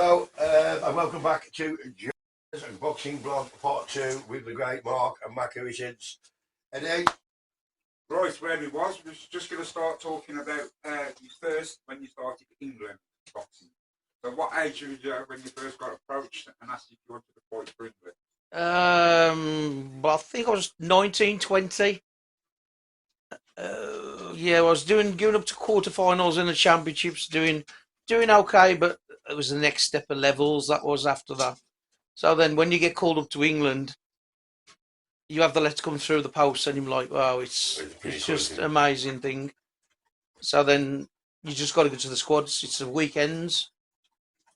Hello, and welcome back to Jonah's Boxing Blog Part 2 with the great Mark and Maca Richards. Eddie? Right, where we was just going to start talking about you first when you started England boxing. So what age were you when you first got approached and asked if you wanted to fight for England? Well, I think I was 19, 20. Yeah, I was going up to quarterfinals in the championships, doing okay, but it was the next step of levels that was after that. So then when you get called up to England, you have the letter come through the post and you're like, wow, it's just an amazing thing. So then you just got to go to the squads. It's the weekends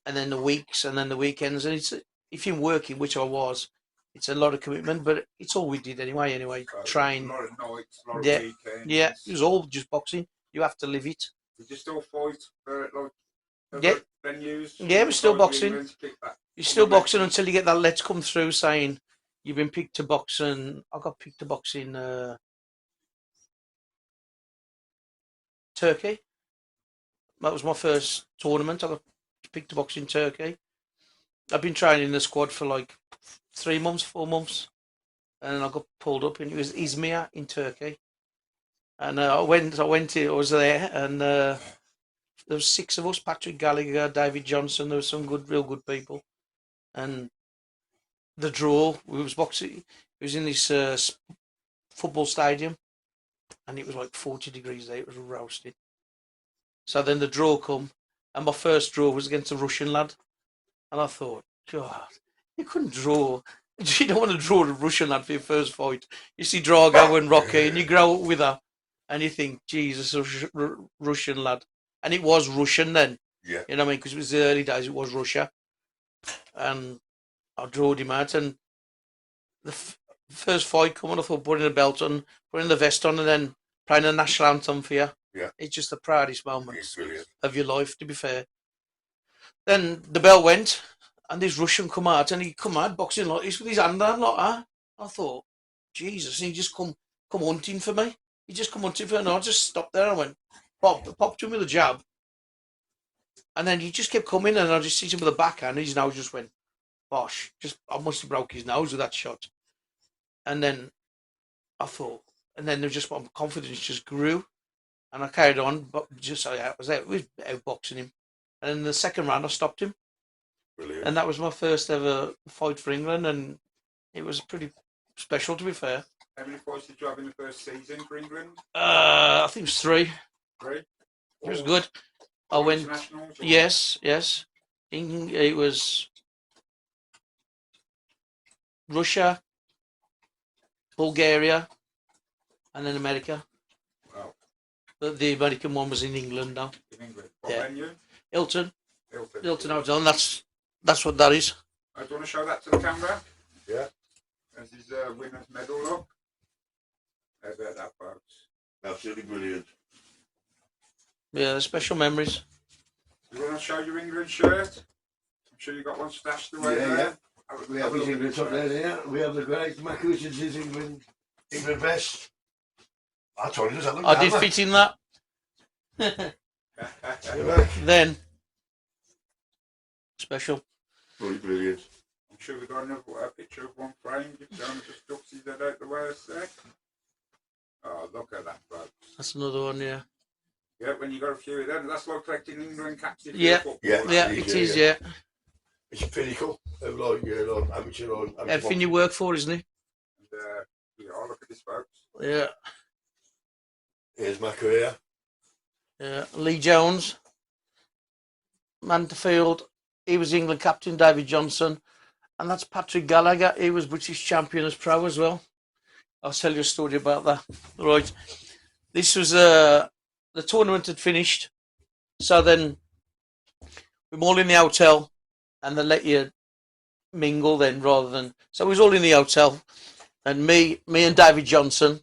and then the weeks and then the weekends. And it's if you're working, which I was, it's a lot of commitment, but it's all we did anyway. Train. A lot of nights, a lot of Yeah, weekends. yeah, it was all just boxing. You have to live it. Did you still fight for Yeah. venues? Yeah, we're still boxing. You're still boxing momentum? until you get that letter come through saying you've been picked to box. And I got picked to box in Turkey. That was my first tournament. I got picked to box in Turkey. I've been training in the squad for like 3 months, 4 months, and I got pulled up, and it was Izmir in Turkey. And I was there, and there was 6 of us: Patrick Gallagher, David Johnson. There was some real good people, and the draw. We was boxing. It was in this football stadium, and it was like 40 degrees there. It was roasting. So then the draw come, and my first draw was against a Russian lad, and I thought, God, you couldn't draw. You don't want to draw a Russian lad for your first fight. You see Drago and Rocky, and you grow up with her, and you think, Jesus, Russian lad. And it was Russian then. Yeah. You know what I mean? Because it was the early days, it was Russia. And I drawed him out, and the first fight coming, I thought putting a belt on, putting the vest on, and then playing a national anthem for you. Yeah. It's just the proudest moment Brilliant. of your life, to be fair. Then the bell went, and this Russian come out, and he come out boxing like this with his hand down like that. I thought, Jesus, and he just come hunting for me. He just come hunting for me, and I just stopped there. I went, popped him with a jab, and then he just kept coming, and I just hit him with a backhand. His nose just went, bosh. I must have broke his nose with that shot. And then I thought, and then there just my confidence just grew, and I carried on. But I was outboxing him, and in the second round I stopped him. Brilliant. And that was my first ever fight for England, and it was pretty special, to be fair. How many fights did you have in the first season for England? I think it was 3. 3? It was good. I went. Yes. It was Russia, Bulgaria, and then America. Wow. The American one was in England now. In England. What venue? Hilton Hilton. Hotel. That's what that is. Do you want to show that to the camera? Yeah. There's his winner's medal, look. How about that, folks? Absolutely brilliant. Yeah, special memories. You want to show your England shirt? I'm sure you got one stashed away there. Yeah. We have his England top there, yeah. We have the great Maca Richards' England vest. I told you to I did fit in that. Then. Special. Brilliant. I'm sure we've got a picture of one frame. Jonah just ducks his head out the way a sec. Oh, look at that, folks. That's another one, yeah. Yeah, when you got a few of them, that's like collecting England caps. Yeah, it is, yeah. It's a pinnacle of like amateur on. Everything you work for, isn't it? And look at this, folks. Yeah. Here's my career. Yeah, Lee Jones, Manterfield. He was England captain, David Johnson, and that's Patrick Gallagher. He was British champion as pro as well. I'll tell you a story about that. Right, this was the tournament had finished, so then we were all in the hotel, and they let you mingle then rather than. So we was all in the hotel, and me and David Johnson,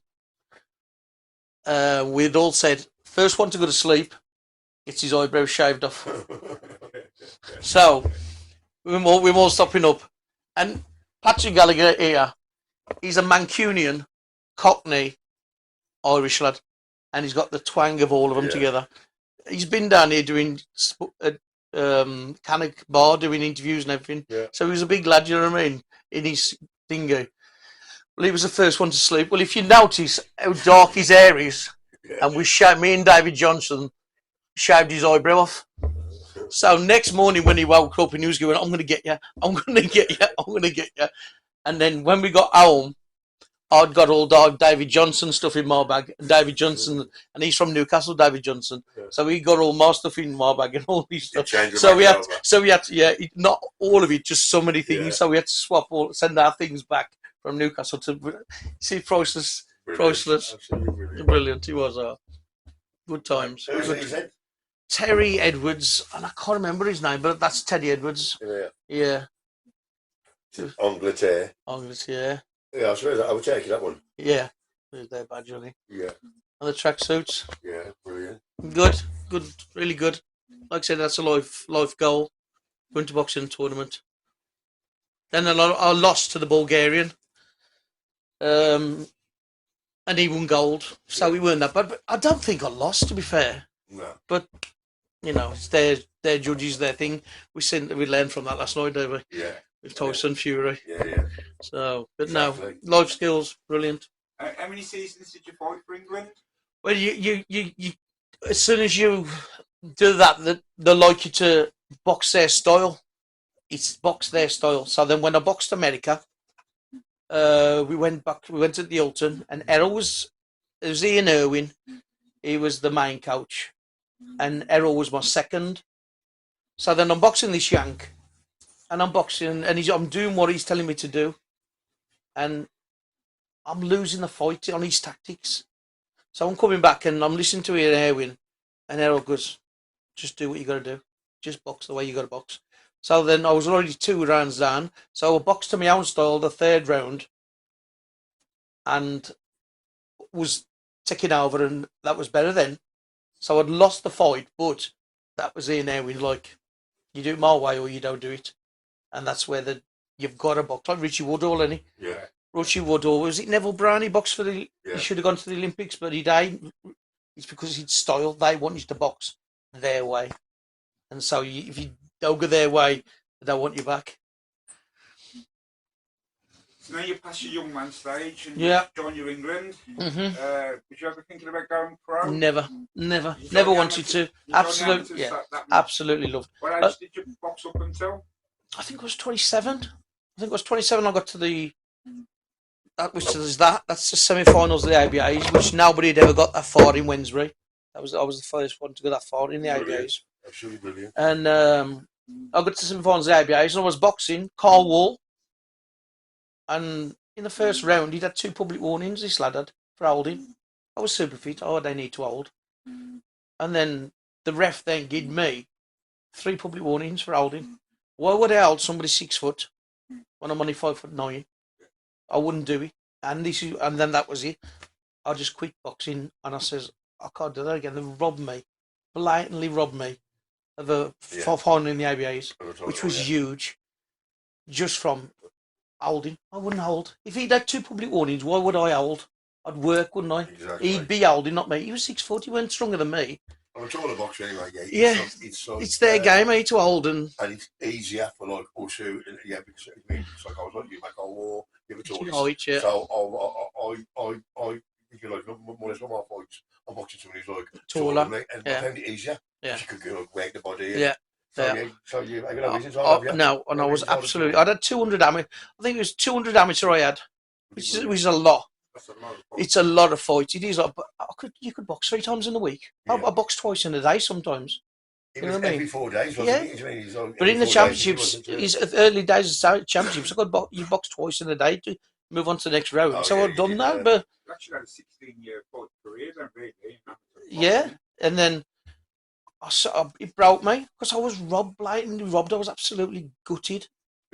we'd all said first one to go to sleep gets his eyebrows shaved off. So we're all stopping up, and Patrick Gallagher here, he's a Mancunian, Cockney, Irish lad, and he's got the twang of all of them together. He's been down here doing Cannock bar doing interviews and everything. Yeah. So he was a big lad, you know what I mean, in his thingy. Well, he was the first one to sleep. Well, if you notice how dark his hair is, Yeah. and me and David Johnson shaved his eyebrow off. So next morning when he woke up and he was going, I'm going to get you, I'm going to get you, I'm going to get you. And then when we got home, I'd got all David Johnson stuff in my bag. And David Johnson, and he's from Newcastle, David Johnson. Yeah. So he got all my stuff in my bag and all these stuff. Change So we had, over. not all of it, just so many things. Yeah. So we had to send our things back from Newcastle to see priceless. Absolutely Brilliant. He was. Good times. Who's he said? Terry Edwards, and I can't remember his name, but that's Teddy Edwards. Yeah. Yeah. Angleterre. Yeah. Yeah, I suppose I would take that one. Yeah. There's their badge on it. Yeah. And the tracksuits. Yeah, brilliant. Good, really good. Like I said, that's a life goal. Going to boxing tournament. Then I lost to the Bulgarian. And he won gold. So we weren't that bad. But I don't think I lost, to be fair. No. But, you know, it's their judges, their thing. We learned from that last night, didn't we? Yeah. With Tyson Fury. Yeah. So, but Exactly. no, life skills, brilliant. How many seasons did you fight for England? Well, you as soon as you do that, they like you to box their style. It's box their style. So then when I boxed America, we went to the Hilton, and it was Ian Irwin. He was the main coach, and Errol was my second. So then I'm boxing this Yank, and I'm doing what he's telling me to do, and I'm losing the fight on his tactics. So I'm coming back and I'm listening to Ian Irwin, and Errol goes, just do what you got to do. Just box the way you got to box. So then I was already 2 rounds down. So I boxed to my own style the 3rd round and was taking over, and that was better then. So I'd lost the fight, but that was Ian Irwin, like, you do it my way or you don't do it. And that's where you've got to box. Like Richie Woodall, any. Yeah. Richie Woodall, was it Neville Brown he boxed for the... Yeah. He should have gone to the Olympics, but he died. It's because his style, they want you to box their way. And so if you don't go their way, they don't want you back. So now you're past your young man stage and Yeah. you join your England. Mm-hmm. Was you ever thinking about going pro? Never You wanted joined to. you joined the Absolutely, amateurs yeah. that much? Absolutely loved. What age did you box up until? I think it was 27. I got to the... That's the semi-finals of the ABAs, which nobody had ever got that far in Wednesbury. I was the first one to go that far in the ABAs. Absolutely brilliant. And I got to the semi-finals of the ABAs, and I was boxing Carl Wall. And in the first round, he'd had 2 public warnings, this lad had, for holding. I was super fit. Oh, they need to hold. And then the ref then gave me 3 public warnings for holding. Why would I hold somebody 6 foot when I'm only 5'9"? I wouldn't do it. And then that was it. I just quit boxing, and I says, I can't do that again. They robbed me, blatantly robbed me of a final in the ABAs, which was huge, just from holding. I wouldn't hold. If he'd had 2 public warnings, why would I hold? I'd work, wouldn't I? Exactly. He'd be holding, not me. He was 6 foot. He weren't stronger than me. I'm a taller boxer anyway. Yeah. It's their game, eh, to hold, and it's easier for like us who, because I mean, it's like I was like you, make a war, you have a tallest. height, yeah. So I, if you like, more or less one of my fights, I'm boxing someone who's like Taller, than me, and I found it easier. Yeah. You could go like work the body. Yeah. So you have no reason to have you. No, and I was absolutely. I'd had 200 amateur. I think it was 200 amateur I had, which is a lot. That's a lot of fun. It's a lot of fights. It is. But you could box 3 times in a week. Yeah. I box twice in a day sometimes. It You was know what I every mean? 4 days, wasn't Yeah. it? I mean, it's like But in every the 4 days, championships, wasn't it? is early days of championships. You box twice in a day to move on to the next round. Oh, So yeah, I've done you that, did, but You actually had a 16-year fight career then, really. In amateur yeah. boxing. And then it broke me because I was blatantly robbed. I was absolutely gutted.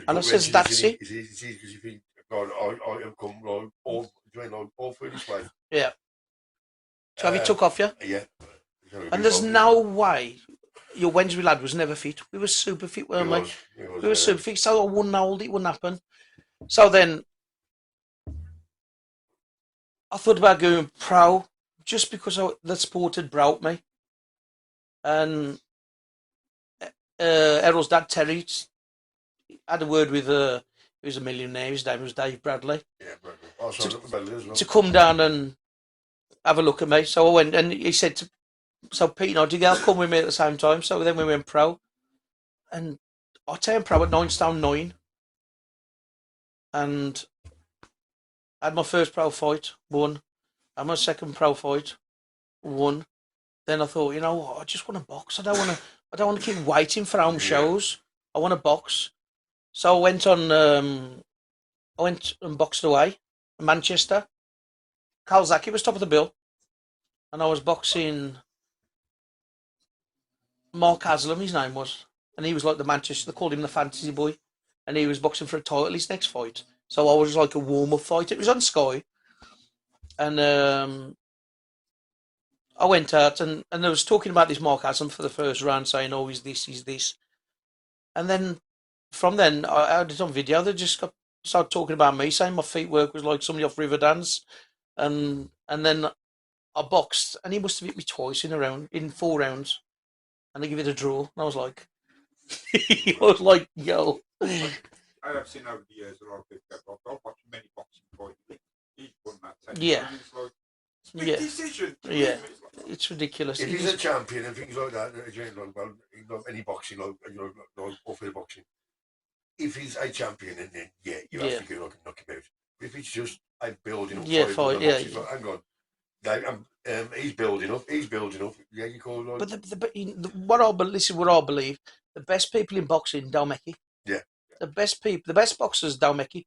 And I says, that's it. It's easy because you think, God, I have come like all through this way. Yeah. So have you took off, yeah? Yeah. And there's no way your Wednesbury lad was never fit. We were super fit, weren't we? We were super fit, so I wouldn't hold it, wouldn't happen. So then I thought about going pro just because the sport had broke me. And Errol's dad, Terry, had a word with he was a millionaire. His name was Dave Bradley. Yeah, Bradley. Also, Bradley as well. To come down and have a look at me. So I went, and he said, so Pete Nottingham come with me at the same time. So then we went pro, and I turned pro at 9 stone 9, and I had my first pro fight, won. I had my second pro fight, won. Then I thought, you know what, I just want to box. I don't want to keep waiting for home shows. I want to box. So I went and boxed away in Manchester. Kawasaki was top of the bill, and I was boxing Mark Haslam, his name was, and he was like the Manchester. They called him the fantasy boy, and he was boxing for a title his next fight. So I was like a warm up fight. It was on Sky, and I went out and I was talking about this Mark Haslam for the first round, saying, "Oh, he's this," and then from then I had it on video. They just started talking about me, saying my feet work was like somebody off Riverdance, and then I boxed, and he must have hit me twice in 4 rounds, and they give it a draw. And I was like, yo. I have seen over the years a lot of people get boxed. I've watched many boxing fights. He's won that 10 Yeah. times. It's like, it's a big decision. Yeah. It's ridiculous. If he's a champion and things like that, like any boxing, like off boxing, if he's a champion, and then you have to go knock him out. But if it's just a building up, fight, like, hang on, he's building up. Yeah, you call it. But this is what I believe. The best people in boxing don't make it. Yeah. The best boxers don't make it.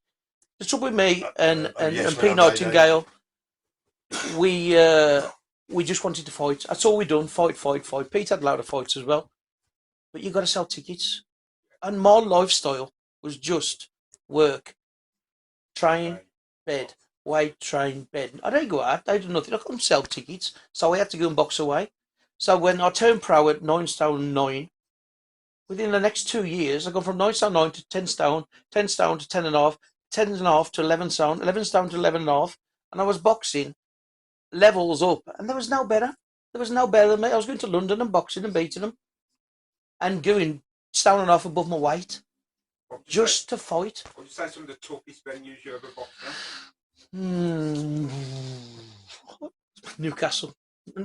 The trouble with me and Pete Nightingale, we just wanted to fight. That's all we done. Fight. Pete had a lot of fights as well. But you got to sell tickets. And my lifestyle was just work, train, bed, weight, train, bed. I didn't go out. I did nothing. I couldn't sell tickets. So I had to go and box away. So when I turned pro at 9 stone 9, within the next 2 years, I gone from 9 stone 9 to 10 stone, 10 stone to 10 and a half, 10 and a half to 11 stone, 11 stone to 11 and a half. And I was boxing levels up. And there was no better. There was no better than me. I was going to London and boxing and beating them. And going stone and a half above my weight. Just to fight. What would you say some of the toughest venues you ever boxed at? Newcastle.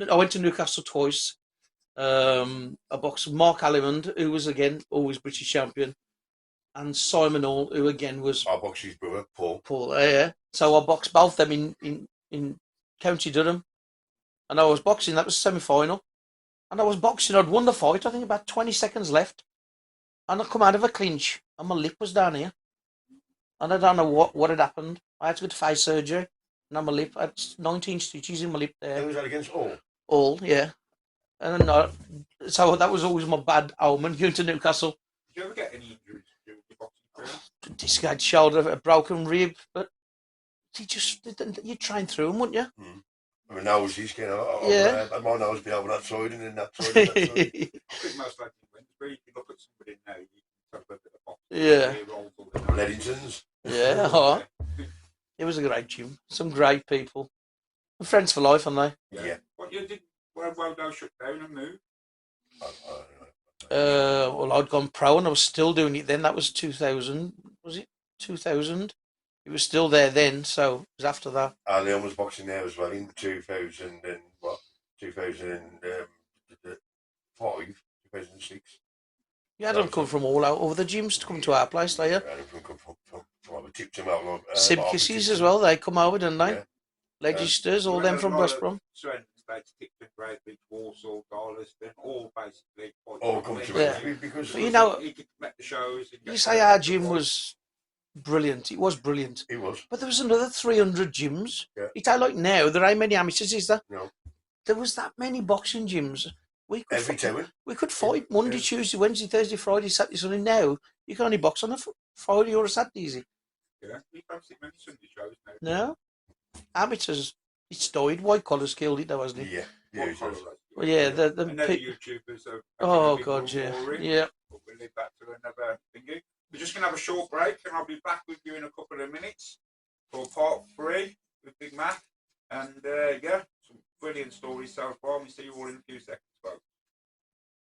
I went to Newcastle twice. I boxed Mark Allimond, who was again always British champion, and Simon Hall, who again was. I boxed his brother, Paul. Yeah. So I boxed both them in County Durham, and I was boxing. That was semi-final, and I was boxing. I'd won the fight. I think about 20 seconds left, and I come out of a clinch, and my lip was down here, and I don't know what had happened. I had to go to face surgery, and on my lip, I had 19 stitches in my lip there. Who was that against? All, yeah. And so that was always my bad omen going to Newcastle. Did you ever get any injuries during your boxing career? Dislocated shoulder, a broken rib, but you train through them, wouldn't you? I mean, nose is kind of. My nose be over that side and then that side. I think most likely in Wednesbury, if you look at somebody now, you can tell a bit of boxing. Yeah. Leddington's. Yeah. It was a great gym. Some great people. And friends for life, aren't they? Yeah. What you did? Well, no, shut down and move. Well, I'd gone pro and I was still doing it then. That was 2000. Was it 2000? It was still there then, so it was after that. Leon was boxing there as well in 2000 and 2005, 2006. You had them come from all out over the gyms to come to our place, like, yeah. From Tipton out. Simkisses as well, they come over, didn't they? Yeah. Legisters, all them from West Brom. Tipton, Greatbridge, Walsall, Darlaston, all basically. All come to Wednesbury because you know, you could make the shows. You say our gym was brilliant. It was brilliant. It was. But there was another 300 gyms. Yeah. It's like now, there ain't many amateurs, is there? No. There was that many boxing gyms. We could fight Monday, Tuesday, Wednesday, Thursday, Friday, Saturday, Sunday. Now, you can only box on a Friday or a Saturday, easy. Yeah, you can't see many Sunday shows now. No. Amateurs, it's died. White collars killed it, though, hasn't it? Yeah. Well, yeah, the YouTubers are. Oh, God, yeah. Yeah. But we'll leave that to another thingy. We're just going to have a short break, and I'll be back with you in a couple of minutes for part 3 with Big Mac. And, some brilliant stories so far. We'll see you all in a few seconds.